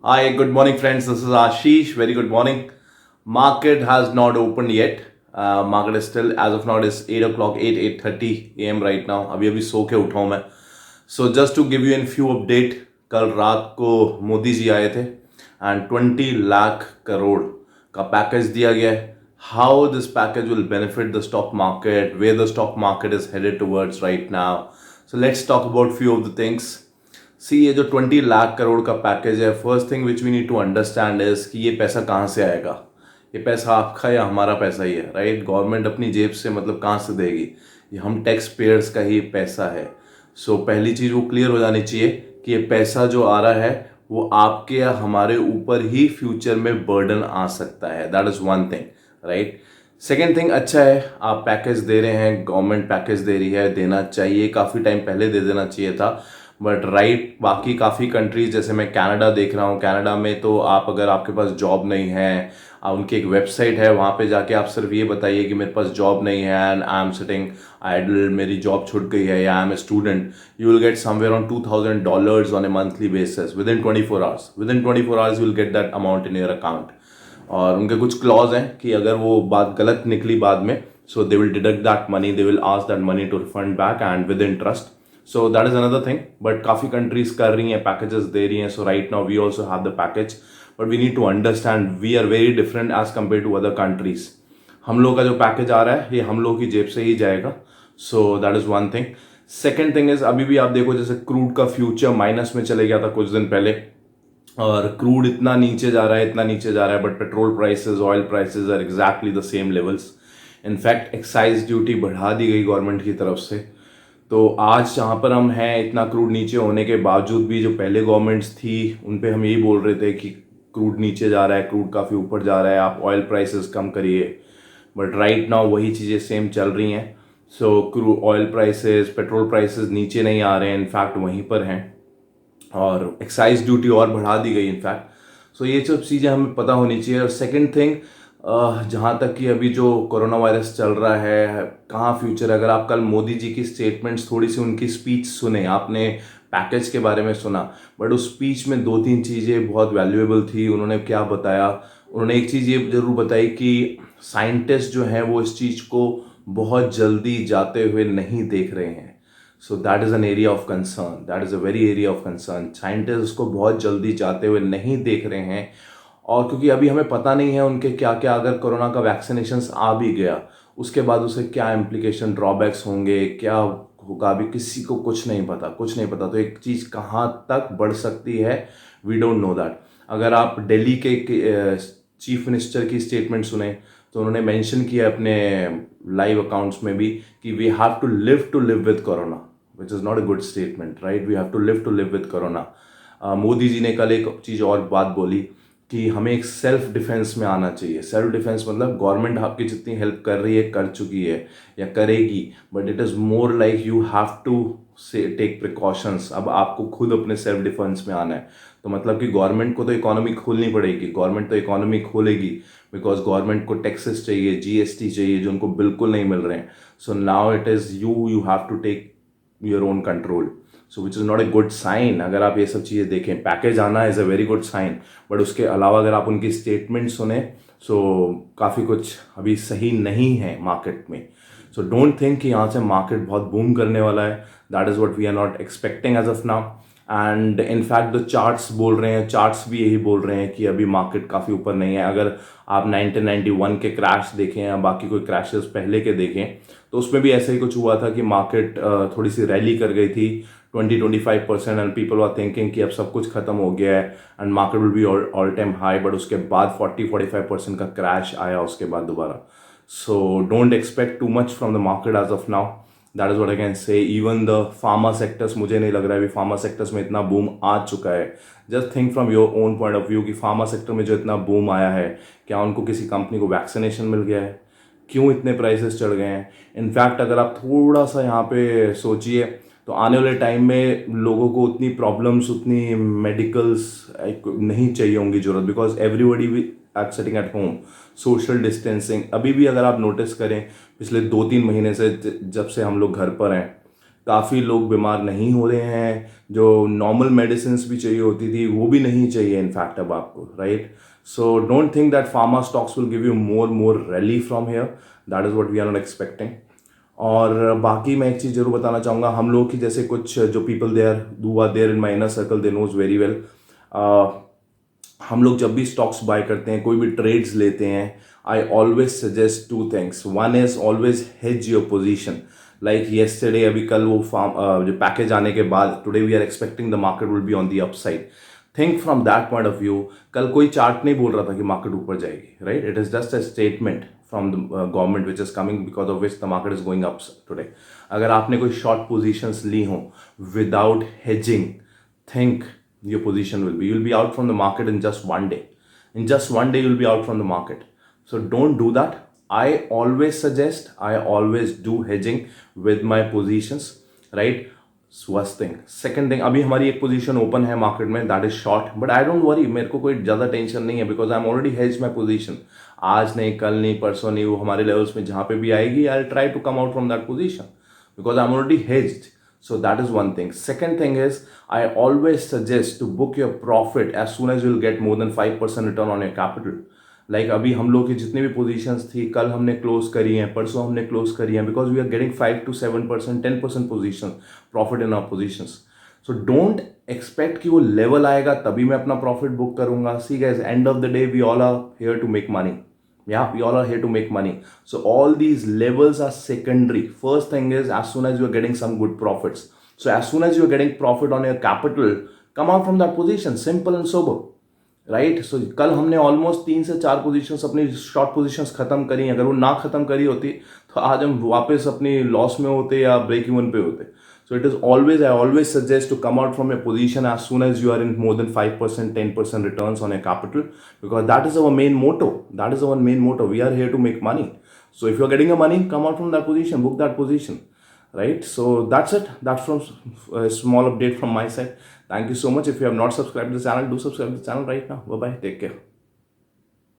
Hi, good morning, friends. This is Ashish. Very good morning. Market has not opened yet. Market is still, as of now, it is 8 o'clock, 8:30 a.m. right now. अभी अभी सो के उठा हूँ मैं. So just to give you a few update, कल रात को मोदी जी आए थे and 20 लाख करोड़ का पैकेज दिया गया है. How this package will benefit the stock market, where the stock market is headed towards right now. So let's talk about few of the things. सी ये जो 20 लाख करोड़ का पैकेज है, first thing which we need to understand is कि ये पैसा कहाँ से आएगा. ये पैसा आपका या हमारा पैसा ही है, राइट. गवर्नमेंट अपनी जेब से मतलब कहाँ से देगी. ये हम टैक्स पेयर्स का ही पैसा है. सो पहली चीज़ वो क्लियर हो जानी चाहिए कि ये पैसा जो आ रहा है वो आपके या हमारे ऊपर ही फ्यूचर में बर्डन आ सकता है. That is one thing, right. Second thing, अच्छा है आप पैकेज दे रहे हैं, गवर्नमेंट पैकेज दे रही है, देना चाहिए, काफ़ी टाइम पहले दे देना चाहिए था. बट राइट, बाकी काफ़ी कंट्रीज जैसे मैं कनाडा देख रहा हूँ, कनाडा में तो आप अगर आपके पास जॉब नहीं है, उनकी एक वेबसाइट है, वहाँ पे जाके आप सिर्फ ये बताइए कि मेरे पास जॉब नहीं है and I am sitting idle, मेरी जॉब छूट गई है या I am a student, you will get somewhere on $2,000 on a monthly basis within 24 hours. Within 24 hours you will get that amount in your account. और उनके कुछ clause हैं कि अगर वो बात गलत निकली बाद में, so they will deduct that money, they will ask that money to refund back and with interest. So that is another thing. But काफ़ी countries कर रही हैं, packages दे रही हैं. So right now we also have the package. But we need to understand we are very different as compared to other countries. हम लोग का जो पैकेज आ रहा है ये हम लोग की जेब से ही जाएगा. So that is one thing. Second thing is अभी भी आप देखो जैसे क्रूड का फ्यूचर माइनस में चले गया था कुछ दिन पहले, और क्रूड इतना नीचे जा रहा है, इतना नीचे जा रहा है, but petrol prices, oil prices are exactly the same levels. In fact excise duty बढ़ा दी गई गवर्नमेंट की तरफ से. तो आज जहाँ पर हम हैं, इतना क्रूड नीचे होने के बावजूद भी जो पहले गवर्नमेंट्स थी उन पे हम यही बोल रहे थे कि क्रूड नीचे जा रहा है, क्रूड काफ़ी ऊपर जा रहा है, आप ऑयल प्राइसेस कम करिए. बट राइट नाउ वही चीज़ें सेम चल रही हैं. So crude oil prices, petrol prices नीचे नहीं आ रहे हैं, इनफैक्ट वहीं पर हैं. और एक्साइज ड्यूटी और बढ़ा दी गई इनफैक्ट. सो ये सब चीज़ें हमें पता होनी चाहिए. और सेकंड थिंग, जहाँ तक कि अभी जो कोरोना वायरस चल रहा है, कहाँ फ्यूचर, अगर आप कल मोदी जी की स्टेटमेंट्स, थोड़ी सी उनकी स्पीच सुने, आपने पैकेज के बारे में सुना, बट उस स्पीच में दो तीन चीज़ें बहुत वैल्यूएबल थी. उन्होंने क्या बताया, उन्होंने एक चीज़ ये ज़रूर बताई कि साइंटिस्ट जो हैं वो इस चीज़ को बहुत जल्दी जाते हुए नहीं देख रहे हैं. So that is an area of concern, that is a very area of concern. Scientist उसको बहुत जल्दी जाते हुए नहीं देख रहे हैं. और क्योंकि अभी हमें पता नहीं है उनके क्या क्या, अगर कोरोना का वैक्सीनेशंस आ भी गया उसके बाद उसे क्या इम्प्लीकेशन, ड्रॉबैक्स होंगे, क्या होगा, अभी किसी को कुछ नहीं पता, कुछ नहीं पता. तो एक चीज़ कहाँ तक बढ़ सकती है, वी डोंट नो दैट. अगर आप दिल्ली के चीफ मिनिस्टर की स्टेटमेंट सुने तो उन्होंने मेंशन किया अपने लाइव अकाउंट्स में भी कि we have to live with corona, which is not a good statement, right. We have to live with corona. Modi ji ने कल एक चीज़ और बात बोली कि हमें एक सेल्फ डिफेंस में आना चाहिए. सेल्फ डिफेंस मतलब गवर्नमेंट आपकी जितनी हेल्प कर रही है, कर चुकी है या करेगी, but it is more like you have to say take precautions. अब आपको खुद अपने सेल्फ डिफेंस में आना है. तो मतलब कि गवर्नमेंट को तो इकोनॉमी खोलनी पड़ेगी, गवर्नमेंट तो इकोनॉमी खोलेगी, बिकॉज गवर्नमेंट को टैक्सेस चाहिए, जीएसटी चाहिए, जो उनको बिल्कुल नहीं मिल रहे हैं. So now it is you have to take your own control. So which is not a good sign. अगर आप ये सब चीज़ें देखें, पैकेज आना is a very good sign, but उसके अलावा अगर आप उनकी स्टेटमेंट सुने सो काफ़ी कुछ अभी सही नहीं है मार्केट में. सो डोंट थिंक कि यहाँ से मार्केट बहुत बूम करने वाला है. That is what we are not expecting as of now. And in fact the charts बोल रहे हैं, चार्ट्स भी यही बोल रहे हैं कि अभी मार्केट काफ़ी ऊपर नहीं है. अगर आप 1991 के क्रैश देखें या बाकी कोई क्रैशेस पहले के देखें तो उसमें भी ऐसा ही कुछ हुआ था कि मार्केट थोड़ी सी रैली कर गई थी 20-25%, एंड पीपल आर थिंकिंग कि अब सब कुछ खत्म हो गया है and market will be all time high. But उसके बाद 40-45% का क्रैश आया उसके बाद दोबारा. So don't expect too much from the market as of now. That is what I can say. Even the pharma sectors, मुझे नहीं लग रहा है अभी फार्मा सेक्टर्स में इतना बूम आ चुका है. Just think from your own point of view कि फार्मा सेक्टर में जो इतना बूम आया है, क्या उनको किसी कंपनी को वैक्सीनेशन मिल गया है? क्यों इतने प्राइसेस चढ़ गए हैं? इनफैक्ट अगर आप थोड़ा सा यहाँ पे सोचिए तो आने वाले टाइम में लोगों को उतनी प्रॉब्लम्स, उतनी मेडिकल्स नहीं चाहिए होंगी जरूरत, because everybody we at sitting at home, social distancing. अभी भी अगर आप नोटिस करें पिछले 2-3 महीने से जब से हम लोग घर पर हैं, काफ़ी लोग बीमार नहीं हो रहे हैं, जो नॉर्मल मेडिसिन भी चाहिए होती थी वो भी नहीं चाहिए इनफैक्ट अब आपको, right? So don't think that pharma stocks will give you more rally from here, that is what we are not expecting. और बाकी मैं एक चीज़ जरूर बताना चाहूँगा, हम लोग की जैसे कुछ जो people there who are there in my inner circle, they knows very well, हम लोग जब भी स्टॉक्स बाय करते हैं, कोई भी ट्रेड्स लेते हैं, I always suggest two things. One is always hedge your position. Like yesterday, अभी कल वो जो पैकेज आने के बाद, today we are expecting the market will be on the upside. Think from that point of view. कल कोई chart नहीं बोल रहा था कि मार्केट ऊपर जाएगी, right? It is just a statement from the government which is coming because of which the market is going up today. अगर आपने कोई शॉर्ट पोजीशंस ली हो without hedging, think your position will be, you'll be out from the market in just one day. In just one day you'll be out from the market. So don't do that. I always do hedging with my positions, right? First thing. Second thing, अभी हमारी एक position open है market में, that is short, but I don't worry, मेरे को कोई ज़्यादा tension नहीं है because I am already hedge my position. आज नहीं, कल नहीं, परसों नहीं, वो हमारे लेवल्स में जहाँ पे भी आएगी, I try to come out from that position because I'm already hedged. So that is one thing. Second thing is, I always suggest to book your profit as soon as you'll get more than 5% return on your capital. Like अभी हम लोग की जितनी भी positions थी, कल हमने close करी हैं, परसों हमने क्लोज करी हैं, because we are getting 5 to 7%, 10% position profit in our positions. So don't expect कि वो लेवल आएगा तभी मैं अपना प्रॉफिट बुक करूंगा। See guys, end of the day we all are here to make money. Yeah, we all are here to make money. So all these levels are secondary. First thing is, as soon as you are getting some good profits. So as soon as you are getting profit on your capital, come out from that position. Simple and sober. Right? So कल हमने almost 3 से 4 positions अपनी short positions खत्म करी। अगर वो ना खत्म करी होती तो आज हम वापस अपनी लॉस में होते या ब्रेक इवन पे होते। So it is always, I always suggest to come out from your position as soon as you are in more than 5%, 10% returns on your capital, because that is our main motto. That is our main motto. We are here to make money. So if you're getting a money, come out from that position, book that position, right? So that's it. That's from a small update from my side. Thank you so much. If you have not subscribed to the channel, do subscribe to the channel right now. Bye bye. Take care.